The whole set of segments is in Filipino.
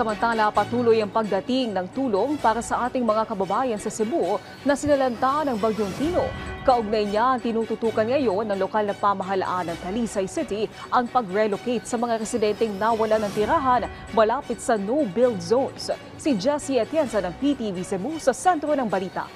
Samantala, patuloy ang pagdating ng tulong para sa ating mga kababayan sa Cebu na sinalanta ng Bagyong Tino. Kaugnay niya, tinututukan ngayon ng lokal na pamahalaan ng Talisay City ang pag-relocate sa mga residenteng nawalan ng tirahan malapit sa no-build zones. Si Jessie Atienza ng PTV Cebu sa sentro ng balita.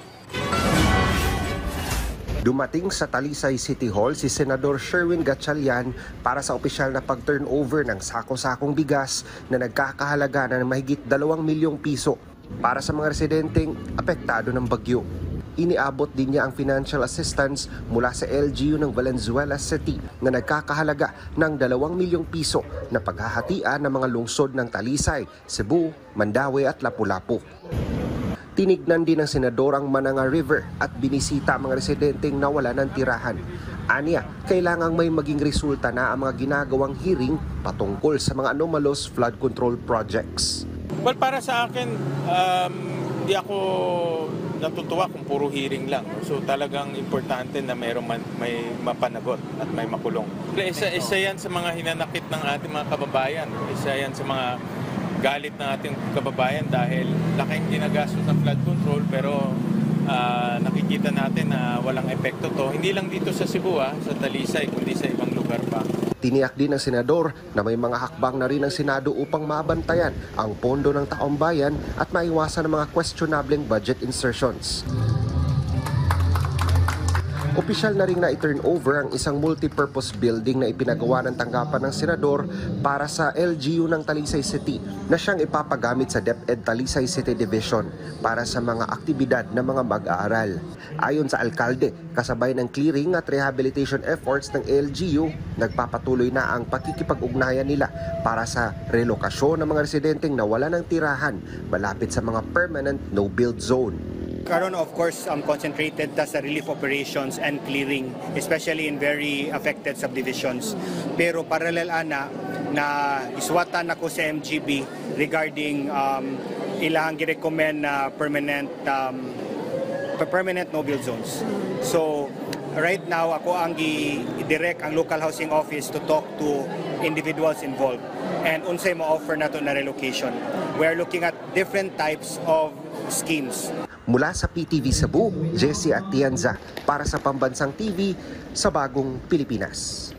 Dumating sa Talisay City Hall si Senador Sherwin Gatchalian para sa opisyal na pag-turnover ng sako-sakong bigas na nagkakahalaga na mahigit 2 milyong piso para sa mga residenteng apektado ng bagyo. Iniabot din niya ang financial assistance mula sa LGU ng Valenzuela City na nagkakahalaga ng 2 milyong piso na paghahatian ng mga lungsod ng Talisay, Cebu, Mandaue at Lapu-Lapu. Tinignan din ng senador ang Mananga River at binisita ang mga residenteng nawala ng tirahan. Aniya, kailangang may maging resulta na ang mga ginagawang hearing patungkol sa mga anomalous flood control projects. Well, para sa akin, di ako natutuwa kung puro hearing lang. So talagang importante na may mapanagot at may makulong. Isa yan sa mga hinanakit ng ating mga kababayan. Isa yan sa mga galit ng ating kababayan dahil laking ginagastos ng flood control pero nakikita natin na walang epekto to. Hindi lang dito sa Cebu, sa Talisay, kundi sa ibang lugar pa. Tiniyak din ng senador na may mga hakbang na rin ng Senado upang mabantayan ang pondo ng taong bayan at maiwasan ang mga questionableng budget insertions. Opisyal na rin na i-turn over ang isang multipurpose building na ipinagawa ng tanggapan ng senador para sa LGU ng Talisay City na siyang ipapagamit sa DepEd Talisay City Division para sa mga aktibidad ng mga mag-aaral. Ayon sa alkalde, kasabay ng clearing at rehabilitation efforts ng LGU, nagpapatuloy na ang pakikipag-ugnayan nila para sa relokasyon ng mga residenteng nawala ng tirahan malapit sa mga permanent no-build zone. Karon of course concentrated sa relief operations and clearing, especially in very affected subdivisions. Pero parallel na iswatan ako sa MGB regarding ilang girecommend na permanent no-build zones. So right now ako ang i-direct ang local housing office to talk to individuals involved and unsay mo-offer nato na relocation. We are looking at different types of schemes. Mula sa PTV Cebu, Jessie Atienza para sa Pambansang TV sa Bagong Pilipinas.